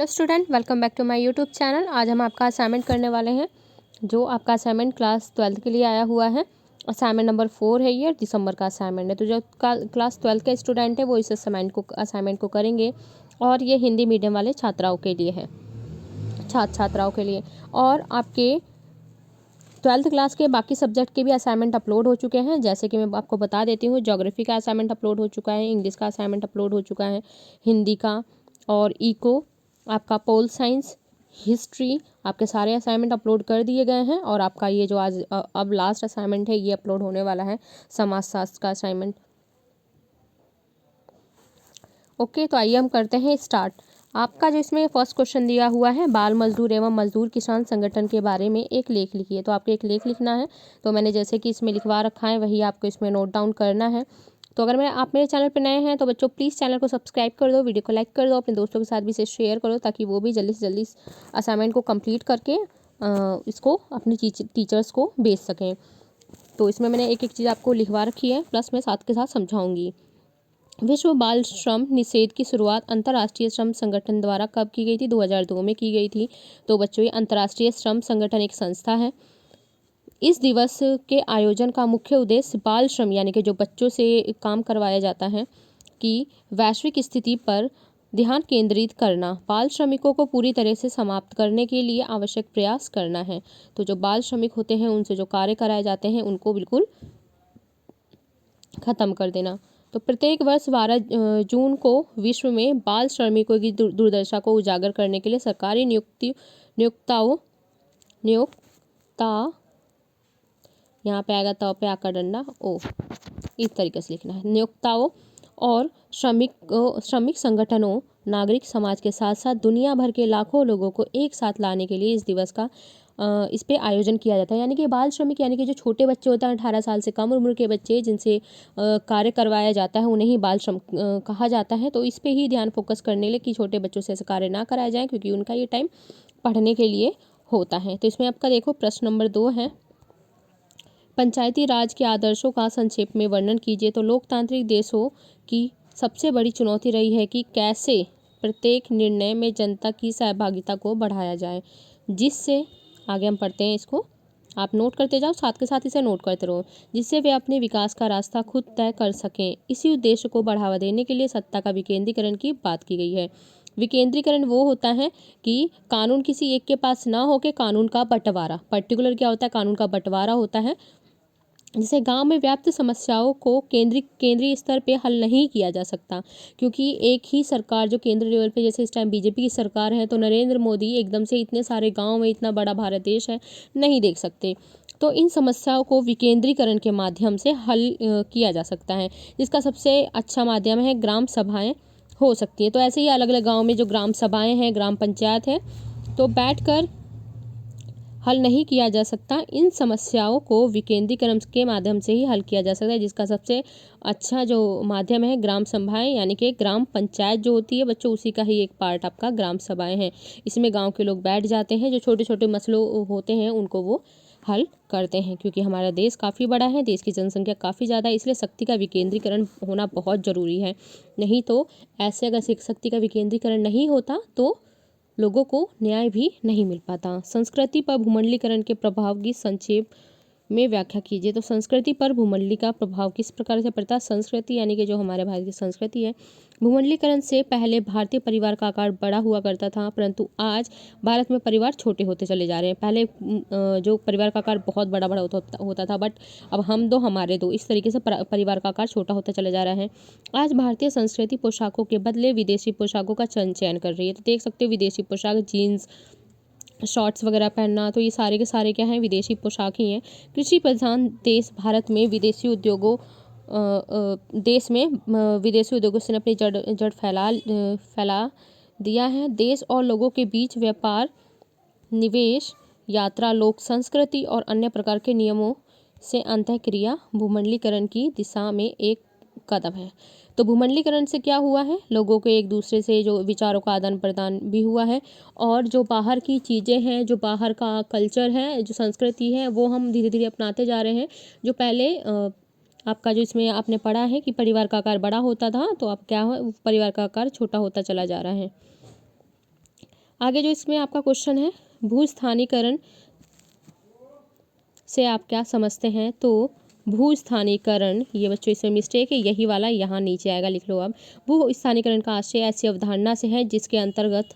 Hello student, welcome back to my YouTube channel. आज हम आपका असाइनमेंट करने वाले हैं। जो आपका असाइनमेंट क्लास 12th के लिए आया हुआ है। असाइनमेंट नंबर 4 है, ये दिसंबर का असाइनमेंट है। तो जो क्लास 12th के स्टूडेंट है वो इस असाइनमेंट को करेंगे। और ये हिंदी मीडियम वाले छात्राओं के लिए है, छात्राओं के लिए। और आपके 12th क्लास के बाकी सब्जेक्ट के भी असाइनमेंट अपलोड हो चुके हैं। जैसे कि मैं आपको बता देती हूँ, ज्योग्राफी का असाइनमेंट अपलोड हो चुका है, इंग्लिश का असाइनमेंट अपलोड हो चुका है, हिंदी का और इको, आपका पोल साइंस, हिस्ट्री, आपके सारे असाइनमेंट अपलोड कर दिए गए हैं। और आपका ये जो आज अब लास्ट असाइनमेंट है ये अपलोड होने वाला है, समाजशास्त्र का असाइनमेंट। ओके, तो आइए हम करते हैं स्टार्ट। आपका जो इसमें फर्स्ट क्वेश्चन दिया हुआ है, बाल मजदूर एवं मजदूर किसान संगठन के बारे में एक लेख लिखिए। तो आपको एक लेख लिखना है। तो मैंने जैसे कि इसमें लिखवा रखा है वही आपको इसमें नोट डाउन करना है। तो अगर आप मेरे चैनल पर नए हैं तो बच्चों प्लीज़ चैनल को सब्सक्राइब कर दो, वीडियो को लाइक कर दो, अपने दोस्तों के साथ भी इसे शेयर करो ताकि वो भी जल्दी से जल्दी असाइनमेंट को कंप्लीट करके इसको अपनी टीचर्स को भेज सकें। तो इसमें मैंने एक एक चीज़ आपको लिखवा रखी है, प्लस मैं साथ के साथ समझाऊंगी। विश्व बाल श्रम निषेध की शुरुआत अंतर्राष्ट्रीय श्रम संगठन द्वारा कब की गई थी? 2002 में की गई थी। तो बच्चों, ये अंतर्राष्ट्रीय श्रम संगठन एक संस्था है। इस दिवस के आयोजन का मुख्य उद्देश्य बाल श्रम यानी कि जो बच्चों से काम करवाया जाता है कि वैश्विक स्थिति पर ध्यान केंद्रित करना, बाल श्रमिकों को पूरी तरह से समाप्त करने के लिए आवश्यक प्रयास करना है। तो जो बाल श्रमिक होते हैं उनसे जो कार्य कराए जाते हैं उनको बिल्कुल खत्म कर देना। तो प्रत्येक वर्ष 12 जून को विश्व में बाल श्रमिकों की दुर्दशा को उजागर करने के लिए सरकारी नियोक्ता यहाँ पे आएगा तो पे आकर डंडा ओ, इस तरीके से लिखना है। नियोक्ताओं और श्रमिक संगठनों, नागरिक समाज के साथ साथ दुनिया भर के लाखों लोगों को एक साथ लाने के लिए इस दिवस का इस पे आयोजन किया जाता है। यानी कि बाल श्रमिक यानी कि जो छोटे बच्चे होते हैं, 18 साल से कम उम्र के बच्चे जिनसे कार्य करवाया जाता है उन्हें ही बाल श्रम कहा जाता है। तो इस पे ही ध्यान फोकस करने के लिए कि छोटे बच्चों से ऐसे कार्य ना कराया जाए, क्योंकि उनका ये टाइम पढ़ने के लिए होता है। तो इसमें आपका देखो प्रश्न नंबर 2 है, पंचायती राज के आदर्शों का संक्षेप में वर्णन कीजिए। तो लोकतांत्रिक देशों की सबसे बड़ी चुनौती रही है कि कैसे प्रत्येक निर्णय में जनता की सहभागिता को बढ़ाया जाए, जिससे आगे हम पढ़ते हैं इसको, आप नोट करते जाओ, साथ के साथ इसे नोट करते रहो, जिससे वे अपने विकास का रास्ता खुद तय कर सकें। इसी उद्देश्य को बढ़ावा देने के लिए सत्ता का विकेंद्रीकरण की बात की गई है। विकेंद्रीकरण वो होता है कि कानून किसी एक के पास ना हो के कानून का बंटवारा, पर्टिकुलर क्या होता है, कानून का बंटवारा होता है, जिसे गांव में व्याप्त समस्याओं को केंद्रीय स्तर पे हल नहीं किया जा सकता, क्योंकि एक ही सरकार जो केंद्र लेवल पे, जैसे इस टाइम बीजेपी की सरकार है, तो नरेंद्र मोदी एकदम से इतने सारे गांव में, इतना बड़ा भारत देश है, नहीं देख सकते। तो इन समस्याओं को विकेंद्रीकरण के माध्यम से हल किया जा सकता है, जिसका सबसे अच्छा माध्यम है ग्राम सभाएं हो सकती है। तो ऐसे ही अलग अलग गाँव में जो ग्राम सभाएँ हैं, ग्राम पंचायत है, तो बैठ कर हल नहीं किया जा सकता। इन समस्याओं को विकेंद्रीकरण के माध्यम से ही हल किया जा सकता है, जिसका सबसे अच्छा जो माध्यम है ग्राम सभाएं, यानी कि ग्राम पंचायत जो होती है बच्चों, उसी का ही एक पार्ट आपका ग्राम सभाएं हैं। इसमें गांव के लोग बैठ जाते हैं, जो छोटे छोटे मसलों होते हैं उनको वो हल करते हैं। क्योंकि हमारा देश काफ़ी बड़ा है, देश की जनसंख्या काफ़ी ज़्यादा है, इसलिए शक्ति का विकेंद्रीकरण होना बहुत ज़रूरी है। नहीं तो ऐसे अगर शक्ति का विकेंद्रीकरण नहीं होता तो लोगों को न्याय भी नहीं मिल पाता। संस्कृति पर भूमंडलीकरण के प्रभाव की संक्षेप में व्याख्या कीजिए। तो संस्कृति पर भूमंडली का प्रभाव किस प्रकार से पड़ता है? संस्कृति यानी कि जो हमारे भारत की संस्कृति है, भूमंडलीकरण से पहले भारतीय परिवार का आकार बड़ा हुआ करता था, परंतु आज भारत में परिवार छोटे होते चले जा रहे हैं। पहले जो परिवार का आकार बहुत बड़ा बड़ा होता था, बट अब हम दो हमारे दो, इस तरीके से परिवार का आकार छोटा होता चला जा रहा है। आज भारतीय संस्कृति पोशाकों के बदले विदेशी पोशाकों का चयन कर रही है। तो देख सकते हो विदेशी पोशाक, जीन्स, शॉर्ट्स वगैरह पहनना, तो ये सारे के सारे क्या हैं, विदेशी पोशाक ही हैं। कृषि प्रधान देश भारत में विदेशी उद्योगों से अपनी जड़ फैला दिया है। देश और लोगों के बीच व्यापार, निवेश, यात्रा, लोक संस्कृति और अन्य प्रकार के नियमों से अंतःक्रिया भूमंडलीकरण की दिशा में एक कदम है। तो भूमंडलीकरण से क्या हुआ है, लोगों के एक दूसरे से जो विचारों का आदान प्रदान भी हुआ है, और जो बाहर की चीज़ें हैं, जो बाहर का कल्चर है, जो संस्कृति है, वो हम धीरे धीरे अपनाते जा रहे हैं। जो पहले आपका जो इसमें आपने पढ़ा है कि परिवार का आकार बड़ा होता था, तो अब क्या है, परिवार का आकार छोटा होता चला जा रहा है। आगे जो इसमें आपका क्वेश्चन है, भूस्थानीकरण से आप क्या समझते हैं? तो भूस्थानीकरण, ये बच्चों इसमें मिस्टेक है, यही वाला यहाँ नीचे आएगा, लिख लो आप। भूस्थानीकरण का आशय ऐसी अवधारणा से है जिसके अंतर्गत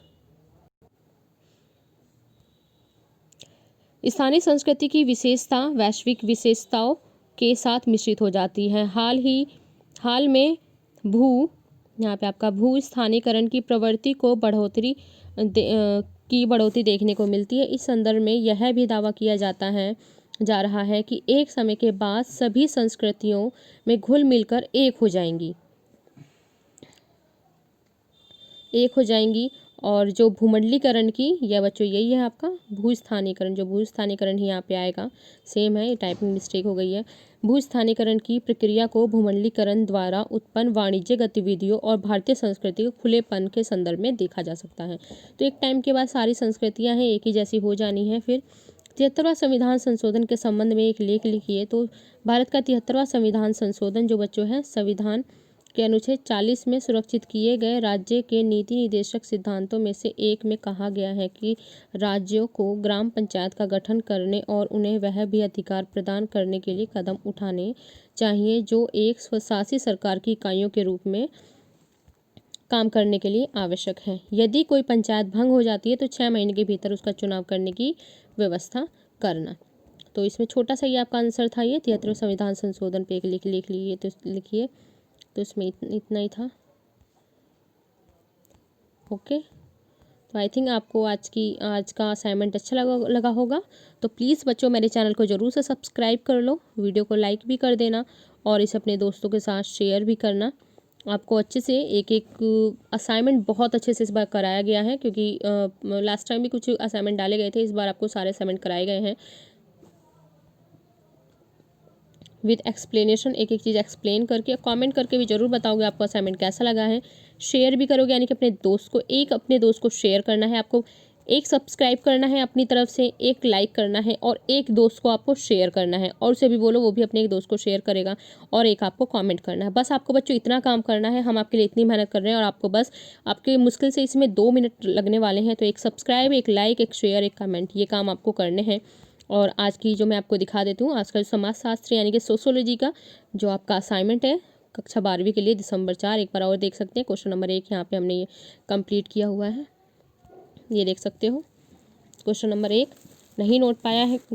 स्थानीय संस्कृति की विशेषता वैश्विक विशेषताओं के साथ मिश्रित हो जाती है। हाल में यहाँ पे आपका भूस्थानीकरण की प्रवृत्ति को बढ़ोतरी देखने को मिलती है। इस संदर्भ में यह भी दावा किया जा रहा है कि एक समय के बाद सभी संस्कृतियों में घुल मिलकर एक हो जाएंगी और जो भूमंडलीकरण की, यह बच्चों यही है आपका भूस्थानीकरण, जो भूस्थानीकरण ही यहाँ पे आएगा, सेम है, ये टाइपिंग मिस्टेक हो गई है। भूस्थानीकरण की प्रक्रिया को भूमंडलीकरण द्वारा उत्पन्न वाणिज्य गतिविधियों और भारतीय संस्कृति के खुलेपन के संदर्भ में देखा जा सकता है। तो एक टाइम के बाद सारी संस्कृतियाँ हैं एक ही जैसी हो जानी है। फिर 73वां संविधान संशोधन के संबंध में एक लेख लिखिए। तो भारत का 73वां संविधान संशोधन जो बच्चों है, संविधान के अनुच्छेद 40 में सुरक्षित किए गए राज्य के नीति निर्देशक सिद्धांतों में से एक में कहा गया है कि राज्यों को ग्राम पंचायत का गठन करने और उन्हें वह भी अधिकार प्रदान करने के लिए कदम उठाने चाहिए जो एक स्वशासी सरकार की इकाइयों के रूप में काम करने के लिए आवश्यक है। यदि कोई पंचायत भंग हो जाती है तो 6 महीने के भीतर उसका चुनाव करने की व्यवस्था करना। तो इसमें छोटा सा ये आपका आंसर था, ये 73वें संविधान संशोधन पे एक लिख लिए, तो लिखिए। तो इसमें इतना ही था। ओके, तो आई थिंक आपको आज का असाइनमेंट अच्छा लगा होगा। तो प्लीज़ बच्चों मेरे चैनल को ज़रूर से सब्सक्राइब कर लो, वीडियो को लाइक भी कर देना और इसे अपने दोस्तों के साथ शेयर भी करना। आपको अच्छे से एक असाइनमेंट बहुत अच्छे से इस बार कराया गया है, क्योंकि लास्ट टाइम भी कुछ असाइनमेंट डाले गए थे, इस बार आपको सारे असाइनमेंट कराए गए हैं विद एक्सप्लेनेशन, एक एक चीज़ एक्सप्लेन करके। कमेंट करके भी ज़रूर बताओगे आपको असाइनमेंट कैसा लगा है। शेयर भी करोगे, यानी कि अपने दोस्त को शेयर करना है आपको। एक सब्सक्राइब करना है अपनी तरफ से, एक लाइक करना है और एक दोस्त को आपको शेयर करना है, और उसे भी बोलो वो भी अपने एक दोस्त को शेयर करेगा, और एक आपको कमेंट करना है। बस आपको बच्चों इतना काम करना है, हम आपके लिए इतनी मेहनत कर रहे हैं और आपको बस आपके मुश्किल से इसमें 2 मिनट लगने वाले हैं। तो एक सब्सक्राइब, एक लाइक, एक शेयर, एक कमेंट, ये काम आपको करने हैं। और आज की जो मैं आपको दिखा देती हूँ, आज का समाजशास्त्र यानी कि सोशियोलॉजी का जो आपका असाइनमेंट है कक्षा 12वीं के लिए, दिसंबर 4, एक बार और देख सकते हैं। क्वेश्चन नंबर 1 यहाँ पे हमने ये कंप्लीट किया हुआ है, ये देख सकते हो। क्वेश्चन नंबर 1 नहीं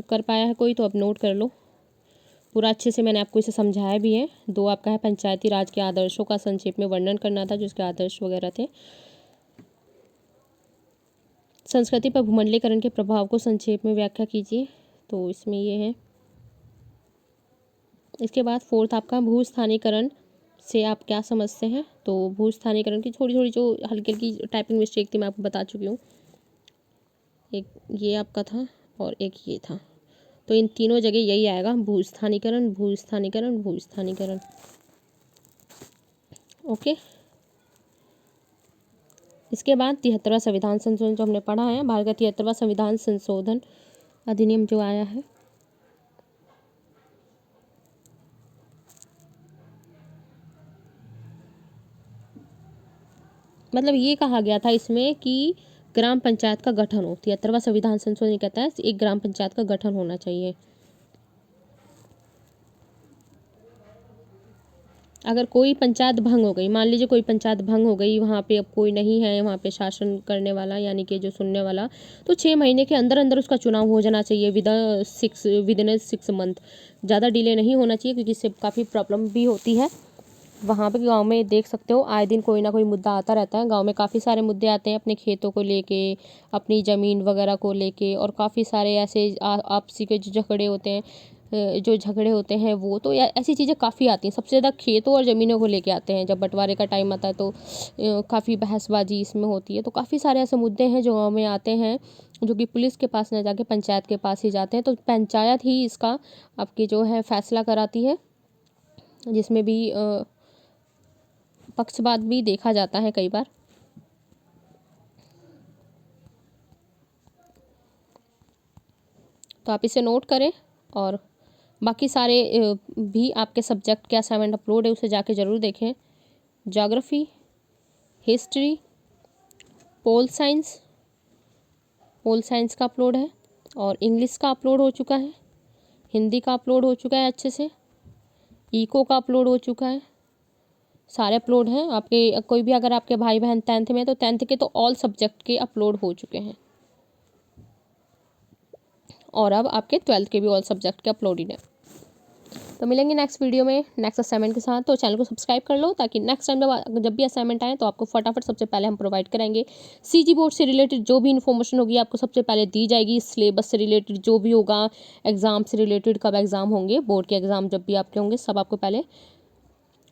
कर पाया है कोई, तो अब नोट कर लो। पूरा अच्छे से मैंने आपको इसे समझाया भी है। 2 आपका है पंचायती राज के आदर्शों का संक्षेप में वर्णन करना था, जो उसके आदर्श वगैरह थे। संस्कृति पर भूमंडलीकरण के प्रभाव को संक्षेप में व्याख्या कीजिए, तो इसमें ये है। इसके बाद 4th आपका भूस्थानीकरण से आप क्या समझते हैं? तो भूस्थानीकरण की थोड़ी थोड़ी जो हल्की हल्की टाइपिंग मिस्टेक थी मैं आपको बता चुकी हूँ। एक ये आपका था और एक ये था, तो इन तीनों जगह यही आएगा, भूस्थानीकरण भूस्थानीकरण भूस्थानीकरण। ओके, इसके बाद 73वां संविधान संशोधन जो हमने पढ़ा है, भारत का 73वां संविधान संशोधन अधिनियम जो आया है, मतलब ये कहा गया था इसमें कि ग्राम पंचायत का गठन हो। 73वां संविधान संशोधन कहता है एक ग्राम पंचायत का गठन होना चाहिए। अगर कोई पंचायत भंग हो गई, मान लीजिए कोई पंचायत भंग हो गई, वहाँ पे अब कोई नहीं है वहाँ पे शासन करने वाला, यानी कि जो सुनने वाला, तो 6 महीने के अंदर अंदर उसका चुनाव हो जाना चाहिए, विद इन 6 मंथ। ज़्यादा डिले नहीं होना चाहिए, क्योंकि इससे काफ़ी प्रॉब्लम भी होती है। वहाँ पे गांव में देख सकते हो आए दिन कोई ना कोई मुद्दा आता रहता है। गांव में काफ़ी सारे मुद्दे आते हैं, अपने खेतों को लेके, अपनी ज़मीन वगैरह को लेके, और काफ़ी सारे ऐसे आपसी के जो झगड़े होते हैं वो, तो ऐसी चीज़ें काफ़ी आती हैं। सबसे ज़्यादा खेतों और ज़मीनों को लेके आते हैं। जब बंटवारे का टाइम आता है तो काफ़ी बहसबाजी इसमें होती है। तो काफ़ी सारे ऐसे मुद्दे हैं जो गाँव में आते हैं, जो कि पुलिस के पास न जाके पंचायत के पास ही जाते हैं। तो पंचायत ही इसका आपकी जो है फैसला कराती है, जिसमें भी पक्षपात भी देखा जाता है कई बार। तो आप इसे नोट करें, और बाकी सारे भी आपके सब्जेक्ट के असाइनमेंट अपलोड है, उसे जाके ज़रूर देखें। Geography, history, pol science, pol science का अपलोड है और इंग्लिश का अपलोड हो चुका है, हिंदी का अपलोड हो चुका है अच्छे से, इको का अपलोड हो चुका है, सारे अपलोड हैं आपके। कोई भी अगर आपके भाई बहन 10th में तो 10th के तो ऑल सब्जेक्ट के अपलोड हो चुके हैं और अब आपके 12th के भी ऑल सब्जेक्ट के अपलोडेड है। तो मिलेंगे नेक्स्ट वीडियो में नेक्स्ट असाइनमेंट के साथ। तो चैनल को सब्सक्राइब कर लो ताकि नेक्स्ट टाइम जब भी असाइनमेंट आए तो आपको फटाफट सबसे पहले हम प्रोवाइड कराएंगे। सीजी बोर्ड से रिलेटेड जो भी इन्फॉर्मेशन होगी आपको सबसे पहले दी जाएगी। सिलेबस से रिलेटेड जो भी होगा, एग्जाम से रिलेटेड कब एग्जाम होंगे, बोर्ड के एग्जाम जब भी आपके होंगे, सब आपको पहले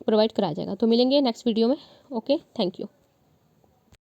प्रोवाइड कराया जाएगा। तो मिलेंगे नेक्स्ट वीडियो में। Okay, thank you.